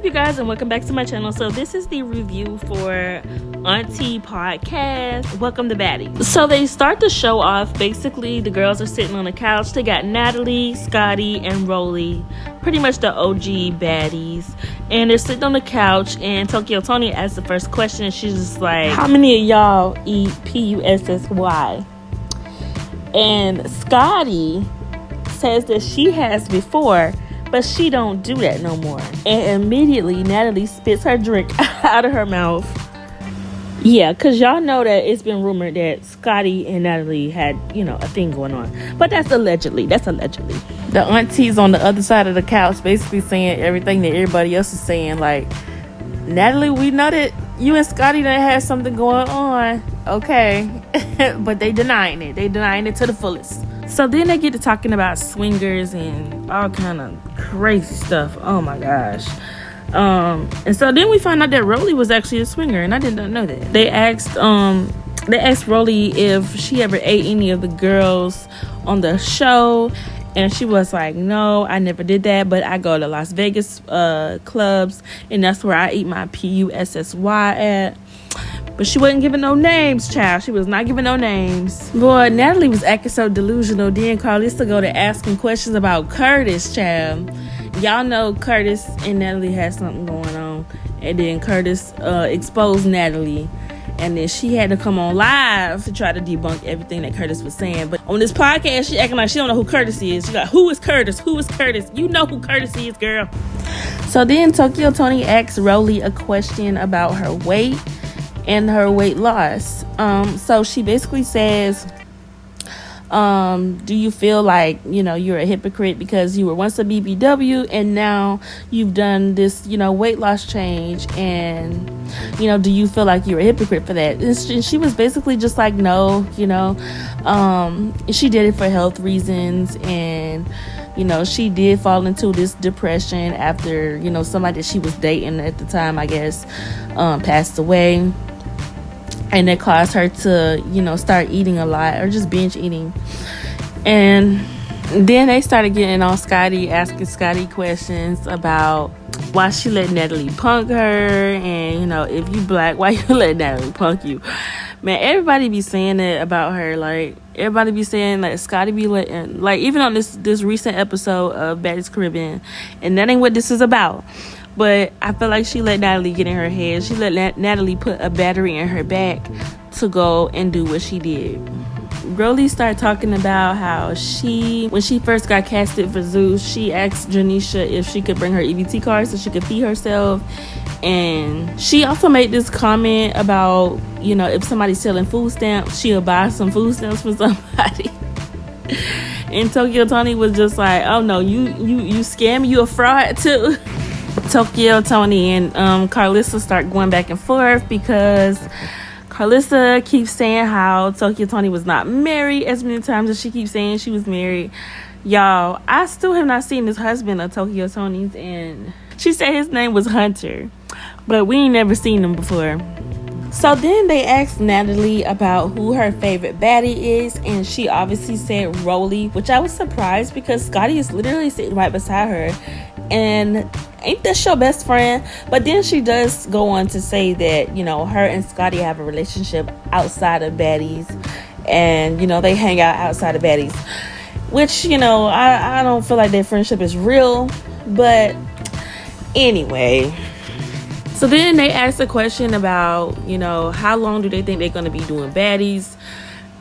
you guys, and welcome back to my channel. So this is the review for Auntie Podcast. Welcome to Baddies. So they start the show off. Basically, the girls are sitting on the couch. They got Natalie, Scotty, and Rollie, pretty much the OG baddies. And they're sitting on the couch, and TONI asks the first question. And she's just like, how many of y'all eat PUSSY? And Scotty says that she has before, but she don't do that no more. And immediately Natalie spits her drink out of her mouth. Yeah, because y'all know that it's been rumored that Scotty and Natalie had, a thing going on. But that's allegedly. The aunties on the other side of the couch basically saying everything that everybody else is saying. Like, Natalie, we know that you and Scotty done had something going on. Okay. But they denying it. They denying it to the fullest. So then they get to talking about swingers and all kind of crazy stuff. Oh my gosh. And so then we find out that Rollie was actually a swinger, and I did not know that. They asked Rollie if she ever ate any of the girls on the show, and she was like, no, I never did that, but I go to Las Vegas clubs, and that's where I eat my PUSSY at. But she wasn't giving no names, child. She was not giving no names. Boy, Natalie was acting so delusional. Then KARLISSA go to asking questions about Curtis, child. Y'all know Curtis and Natalie had something going on. And then Curtis exposed Natalie. And then she had to come on live to try to debunk everything that Curtis was saying. But on this podcast, she acting like she don't know who Curtis is. She's like, who is Curtis? Who is Curtis? You know who Curtis is, girl. So then TONI asks Rollie a question about her weight and her weight loss. So she basically says, do you feel like, you're a hypocrite because you were once a BBW and now you've done this, weight loss change, and, do you feel like you're a hypocrite for that? And she was basically just like, no, she did it for health reasons, and she did fall into this depression after, somebody that she was dating at the time, I guess, passed away. And it caused her to, start eating a lot or just binge eating. And then they started getting on Scotty, asking Scotty questions about why she let Natalie punk her. And, if you black, why you let Natalie punk you? Man, everybody be saying that about her. Like, everybody be saying, like, Scotty be letting, like, even on this recent episode of Baddies Caribbean. And that ain't what this is about. But I feel like she let Natalie get in her head. She let Natalie put a battery in her back to go and do what she did. Rollie started talking about how when she first got casted for Zeus, she asked Janisha if she could bring her EBT card so she could feed herself. And she also made this comment about, if somebody's selling food stamps, she'll buy some food stamps for somebody. And TONI was just like, oh no, you scam, you a fraud too. TONI and KARLISSA start going back and forth because KARLISSA keeps saying how TONI was not married as many times as she keeps saying she was married. Y'all, I still have not seen this husband of TONI's, and she said his name was Hunter, but we ain't never seen him before. So then they asked Natalie about who her favorite baddie is, and she obviously said Rollie, which I was surprised because Scotty is literally sitting right beside her. And ain't this your best friend? But then she does go on to say that, her and Scotty have a relationship outside of Baddies, and, they hang out outside of Baddies, which, I don't feel like their friendship is real. But anyway. So then they asked a question about, how long do they think they're going to be doing Baddies?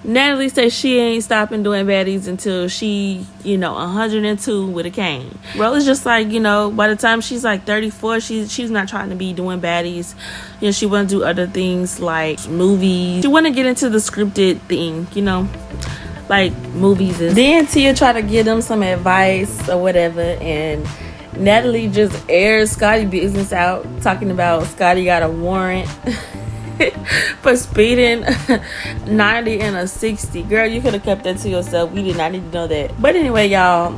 Natalie says she ain't stopping doing Baddies until she, 102 with a cane. Rollie's just like, by the time she's like 34, she's not trying to be doing Baddies. She want to do other things like movies. She want to get into the scripted thing, like movies. Then Tia tried to give them some advice or whatever, and Natalie just airs Scotty business out, talking about Scotty got a warrant for speeding 90 and a 60. Girl, you could have kept that to yourself. We did not need to know that. But anyway, y'all,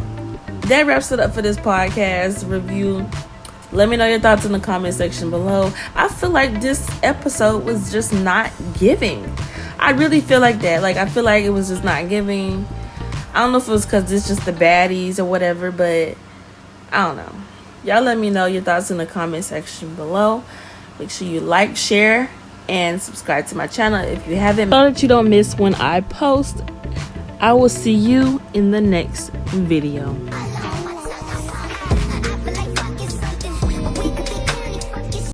that wraps it up for this podcast review. Let me know your thoughts in the comment section below. I feel like this episode was just not giving. I really feel like that. Like, I feel like it was just not giving. I don't know if it was because it's just the baddies or whatever, but I don't know. Y'all let me know your thoughts in the comment section below. Make sure you like, share, and subscribe to my channel if you haven't, so that you don't miss when I post. I will see you in the next video.